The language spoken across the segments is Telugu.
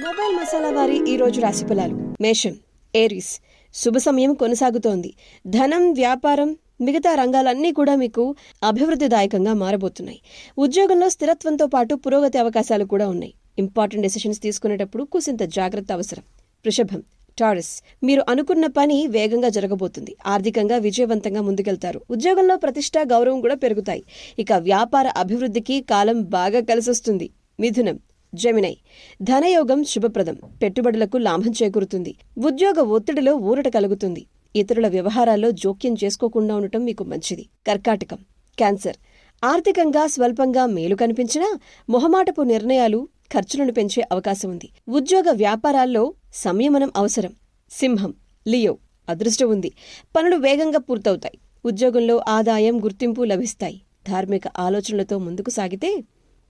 మొబైల్ మసాలా వారి ఈ రోజు రాశి ఫలాలు. మేషం, ఏరీస్. శుభ సమయం కొనసాగుతోంది. ధనం, వ్యాపారం, మిగతా రంగాలన్నీ కూడా మీకు అభివృద్ధిదాయకంగా మారబోతున్నాయి. ఉద్యోగంలో స్థిరత్వంతో పాటు పురోగతి అవకాశాలు కూడా ఉన్నాయి. ఇంపార్టెంట్ డెసిషన్స్ తీసుకునేటప్పుడు కూసింత జాగ్రత్త అవసరం. వృషభం, టారస్. మీరు అనుకున్న పని వేగంగా జరగబోతుంది. ఆర్థికంగా విజయవంతంగా ముందుకెళ్తారు. ఉద్యోగంలో ప్రతిష్ట, గౌరవం కూడా పెరుగుతాయి. ఇక వ్యాపార అభివృద్ధికి కాలం బాగా కలిసొస్తుంది. మిథునం, జెమినై. ధనయోగం శుభప్రదం. పెట్టుబడులకు లాభం చేకూరుతుంది. ఉద్యోగ ఒత్తిడిలో ఊరట కలుగుతుంది. ఇతరుల వ్యవహారాల్లో జోక్యం చేసుకోకుండా ఉండటం మీకు మంచిది. కర్కాటకం, క్యాన్సర్. ఆర్థికంగా స్వల్పంగా మేలు కనిపించినా మొహమాటపు నిర్ణయాలు ఖర్చులను పెంచే అవకాశం ఉంది. ఉద్యోగ వ్యాపారాల్లో సంయమనం అవసరం. సింహం, లియో. అదృష్టం ఉంది. పనులు వేగంగా పూర్తవుతాయి. ఉద్యోగంలో ఆదాయం, గుర్తింపు లభిస్తాయి. ధార్మిక ఆలోచనలతో ముందుకు సాగితే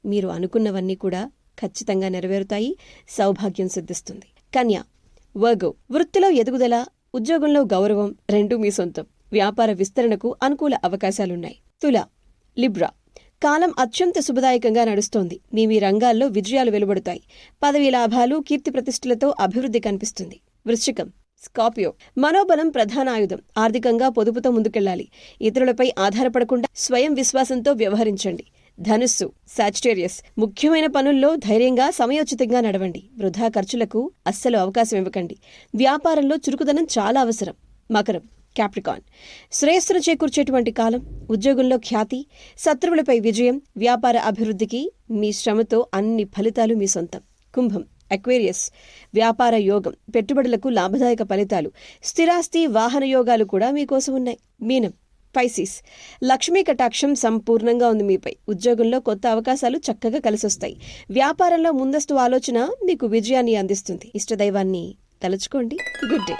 మీరు అనుకున్నవన్నీ కూడా ఖచ్చితంగా నెరవేరుతాయి. సౌభాగ్యం సిద్ధిస్తుంది. కన్య, వర్గో. వృత్తిలో ఎదుగుదల, ఉద్యోగంలో గౌరవం రెండూ మీ సొంతం. వ్యాపార విస్తరణకు అనుకూల అవకాశాలున్నాయి. తుల, లిబ్రా. కాలం అత్యంత శుభదాయకంగా నడుస్తోంది. మీ రంగాల్లో విజయాలు వెలువడతాయి. పదవీ లాభాలు, కీర్తి ప్రతిష్టలతో అభివృద్ధి కనిపిస్తుంది. వృశ్చికం, స్కార్పియో. మనోబలం ప్రధాన ఆయుధం. ఆర్థికంగా పొదుపుతో ముందుకెళ్లాలి. ఇతరులపై ఆధారపడకుండా స్వయం విశ్వాసంతో వ్యవహరించండి. ధనుస్సు, సాజిటేరియస్. ముఖ్యమైన పనుల్లో ధైర్యంగా, సమయోచితంగా నడవండి. వృధా ఖర్చులకు అస్సలు అవకాశం ఇవ్వకండి. వ్యాపారంలో చురుకుదనం చాలా అవసరం. మకరం, క్యాప్రికాన్. శ్రేయస్సును చేకూర్చేటువంటి కాలం. ఉద్యోగంలో ఖ్యాతి, శత్రువులపై విజయం, వ్యాపార అభివృద్ధికి మీ శ్రమతో అన్ని ఫలితాలు మీ సొంతం. కుంభం, అక్వేరియస్. వ్యాపార యోగం, పెట్టుబడులకు లాభదాయక ఫలితాలు. స్థిరాస్తి, వాహన యోగాలు కూడా మీకోసం ఉన్నాయి. మీనం, పైసిస్. లక్ష్మీ కటాక్షం సంపూర్ణంగా ఉంది మీపై. ఉద్యోగంలో కొత్త అవకాశాలు చక్కగా కలిసొస్తాయి. వ్యాపారంలో ముందస్తు ఆలోచన మీకు విజయాన్ని అందిస్తుంది. ఇష్టదైవాన్ని తలుచుకోండి. Good day.